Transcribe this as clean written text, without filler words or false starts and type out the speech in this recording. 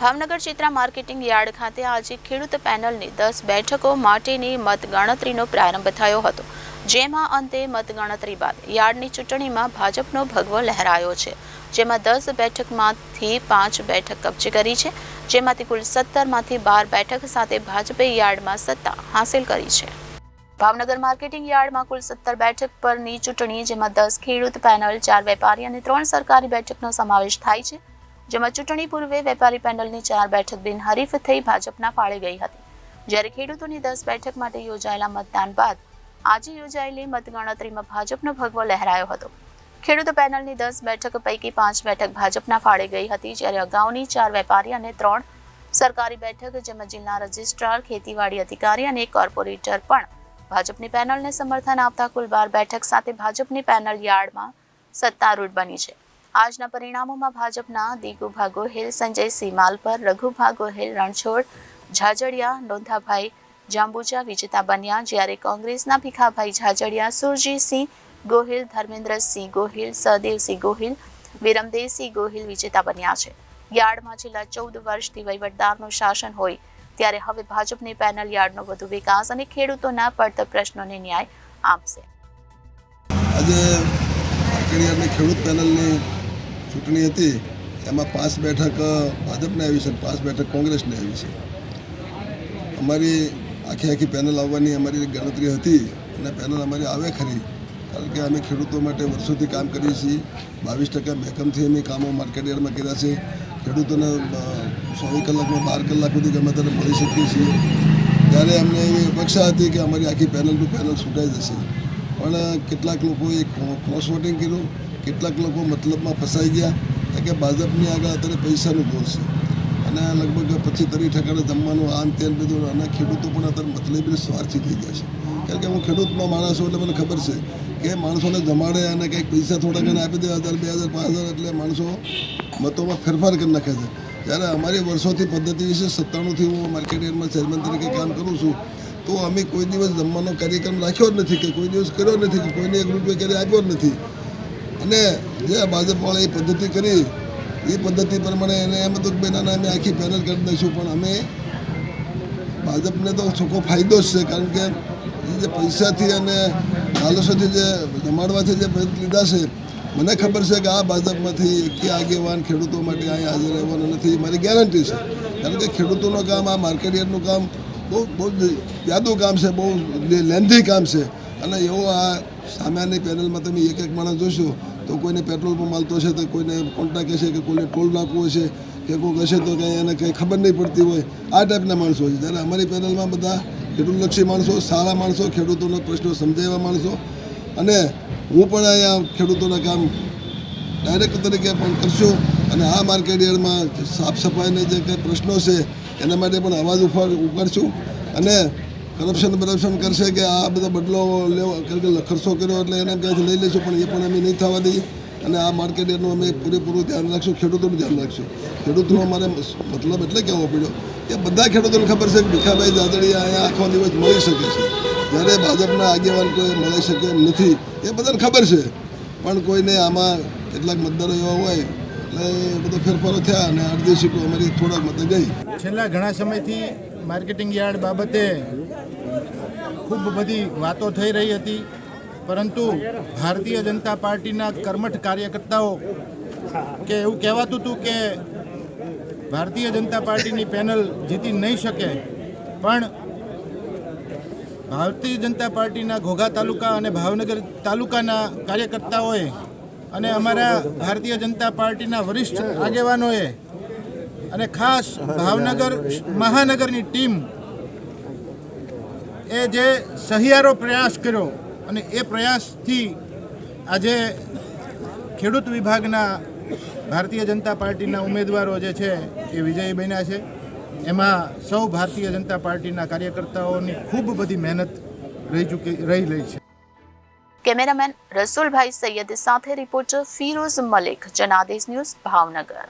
Bhavnagar Chitra marketing yard ખાતે આજે ખેડૂત પેનલની 10 બેઠકો માટેની મતગણતરીનો પ્રારંભ થયો હતો, જેમાં અંતે મતગણતરી બાદ યાર્ડની ચૂંટણીમાં ભાજપનો ભગવો લહેરાયો છે, જેમાં 10 બેઠકમાંથી 5 બેઠક કબજે કરી છે, જેમાંથી કુલ 17માંથી 12 બેઠક સાથે ભાજપે યાર્ડમાં સત્તા હાંસલ કરી છે। ભાવનગર માર્કેટિંગ યાર્ડમાં કુલ 17 બેઠક પરની ચૂંટણી, જેમાં 10 ખેડૂત પેનલ, 4 વેપારી અને 3 સરકારી બેઠકનો સમાવેશ થાય છે, જેમાં ચૂંટણી પૂર્વે વેપારી પેનલની 4 બેઠક બિનહરીફ થઈ ભાજપના ફાળે ગઈ હતી, જ્યારે ખેડૂતોની 10 બેઠક માટે યોજાયેલા મતદાન બાદ આજે યોજાયેલી મતગણતરીમાં ભાજપનો ભગવો લહેરાયો હતો। ખેડૂત પેનલની 10 બેઠક પૈકી 5 બેઠક ભાજપના ફાળે ગઈ હતી, જ્યારે અગાઉની 4 વેપારી અને 3 સરકારી બેઠક, જેમાં જિલ્લા રજિસ્ટ્રાર, ખેતીવાડી અધિકારી અને કોર્પોરેટર પણ ભાજપની પેનલને સમર્થન આપતા કુલ 12 બેઠક સાથે ભાજપની પેનલ યાર્ડમાં સત્તારૂઢ બની છે। આજના પરિણામોમાં ભાજપના દિગુભા ગોહિલ, સંજયસિંહ માલપર, રઘુભા ગોહિલ, રણછોડ ઝાઝડિયા, નોંધાભાઈ જાંબુચા વિજેતા બન્યા, જ્યારે કોંગ્રેસના ભીખાભાઈ ઝાઝડિયા, સુરજીસિંહ ગોહિલ, ધર્મેન્દ્રસિંહ ગોહિલ, સહદેવસિંહ ગોહિલ, વિરમદેવસિંહ ગોહિલ વિજેતા બન્યા છે। યાર્ડમાં છેલ્લા 14 વર્ષથી વહીવટદારનું શાસન હોય, ત્યારે હવે ભાજપની પેનલ યાર્ડનો વધુ વિકાસ અને ખેડૂતોના પડતર પ્રશ્નોને ન્યાય આપશે। આજે ખેડૂત પેનલની ચૂંટણી હતી, એમાં 5 બેઠક ભાજપને આવી છે, 5 બેઠક કોંગ્રેસને આવી છે। અમારી આખી પેનલ આવવાની અમારી ગણતરી હતી અને પેનલ અમારી આવે ખરી, કારણ કે અમે ખેડૂતો માટે વર્ષોથી કામ કરીએ છીએ। 22% મહેકમથી અમે કામો માર્કેટ યાર્ડમાં કર્યા છે। ખેડૂતોને 24 કલાકમાં 12 કલાક સુધી ગમે ત્યારે મળી શકીએ છીએ। ત્યારે અમને એવી અપેક્ષા હતી કે અમારી આખી પેનલ છૂટાઈ જશે, પણ કેટલાક લોકોએ ક્રોસ વોટિંગ કર્યું, કેટલાક લોકો મતલબમાં ફસાઈ ગયા કે ભાજપની આગળ અત્યારે પૈસાનું જોર છે અને લગભગ 25-30% જમવાનું આમ તેમ બધું, અને ખેડૂતો પણ અત્યારે મતલબી સ્વાર્થી થઈ ગયા છે, કારણ કે હું ખેડૂતમાં માણસ છું, એટલે મને ખબર છે કે માણસોને જમાડે અને કંઈક પૈસા થોડા ઘણા આપી દે, 1000, 2000, 5000, એટલે માણસો મતોમાં ફેરફાર કરી નાખે છે। જ્યારે અમારી વર્ષોથી પદ્ધતિ છે, 97થી હું માર્કેટ યાર્ડમાં ચેરમેન તરીકે કામ કરું છું, તો અમે કોઈ દિવસ જમવાનો કાર્યક્રમ રાખ્યો જ નથી, કે કોઈ દિવસ કર્યો નથી, કે કોઈને 1 રૂપિયો ક્યારે આપ્યો જ નથી। અને જે ભાજપવાળાએ પદ્ધતિ કરી, એ પદ્ધતિ પ્રમાણે એને એમ હતું કે બેના અમે આખી પેનલ કરી દઈશું, પણ અમે ભાજપને તો ચોખ્ખો ફાયદો જ છે, કારણ કે જે પૈસાથી અને લાલસોથી જે જમાડવાથી જે પૈસા લીધા છે, મને ખબર છે કે આ ભાજપમાંથી એકે આગેવાન ખેડૂતો માટે અહીં હાજર રહેવાનો નથી, મારી ગેરંટી છે, કારણ કે ખેડૂતોનું કામ, આ માર્કેટ યાર્ડનું કામ બહુ યાદું કામ છે, બહુ લેન્ધી કામ છે, અને એવો આ સામાન્ય પેનલમાં તમે એક માણસ જોશો તો કોઈને પેટ્રોલ પંપ મળતો છે, તો કોઈને કોન્ટ્રાક્ટ હશે, કે કોઈને ટોલ નાખવું હશે, કે કોઈક હશે તો કંઈ એને કંઈ ખબર નહીં પડતી હોય, આ ટાઈપના માણસો છે। જ્યારે અમારી પેનલમાં બધા ખેડૂતલક્ષી માણસો, સારા માણસો, ખેડૂતોના પ્રશ્નો સમજાય એવા માણસો, અને હું પણ અહીંયા ખેડૂતોના કામ ડાયરેક્ટર તરીકે પણ કરશું, અને આ માર્કેટ યાર્ડમાં સાફ સફાઈના જે કંઈ પ્રશ્નો છે એના માટે પણ અવાજ ઉપાડશું, અને કરપ્શન કરશે કે આ બધો બદલો લેવો, ખર્ચો કર્યો એટલે એને ક્યાંથી લઈ લઈશું, પણ એ પણ અમે નહીં થવા દઈએ, અને આ માર્કેટ યાર્ડનું અમે પૂરેપૂરું ધ્યાન રાખશું, ખેડૂતોનું ધ્યાન રાખશું। ખેડૂતનો અમારે મતલબ એટલે કહેવો પડ્યો કે બધા ખેડૂતોને ખબર છે કે ભીખાભાઈ ઝાઝડિયા અહીંયા આખો દિવસ મળી શકે છે, જ્યારે ભાજપના આગેવાન કોઈ મળી શકે એમ નથી, એ બધાને ખબર છે, પણ કોઈને આમાં કેટલાક મતદારો એવા હોય એટલે એ બધો ફેરફારો થયા, અને અડધી સીટો અમારી થોડાક મતે ગઈ। છેલ્લા ઘણા સમયથી માર્કેટિંગ યાર્ડ બાબતે ખૂબ બધી વાતો થઈ રહી હતી, પરંતુ ભારતીય જનતા પાર્ટીના કર્મઠ કાર્યકર્તાઓ કે એવું કહેવાતું હતું કે ભારતીય જનતા પાર્ટીની પેનલ જીતી નહીં શકે, પણ ભારતીય જનતા પાર્ટીના ઘોઘા તાલુકા અને ભાવનગર તાલુકાના કાર્યકર્તાઓએ અને અમારા ભારતીય જનતા પાર્ટીના વરિષ્ઠ આગેવાનોએ અને ખાસ ભાવનગર મહાનગરની ટીમ એ જે સહિયારો પ્રયાસ કર્યો, અને એ પ્રયાસથી આજે ખેડૂત વિભાગના ભારતીય જનતા પાર્ટીના ઉમેદવારો જે છે એ વિજયી બન્યા છે। એમાં સૌ ભારતીય જનતા પાર્ટીના કાર્યકર્તાઓની ખૂબ બધી મહેનત રહી છે। કેમેરામેન રસુલભાઈ સૈયદ સાથે રિપોર્ટર ફિરોઝ મલિક, જનાદેશ ન્યૂઝ, ભાવનગર।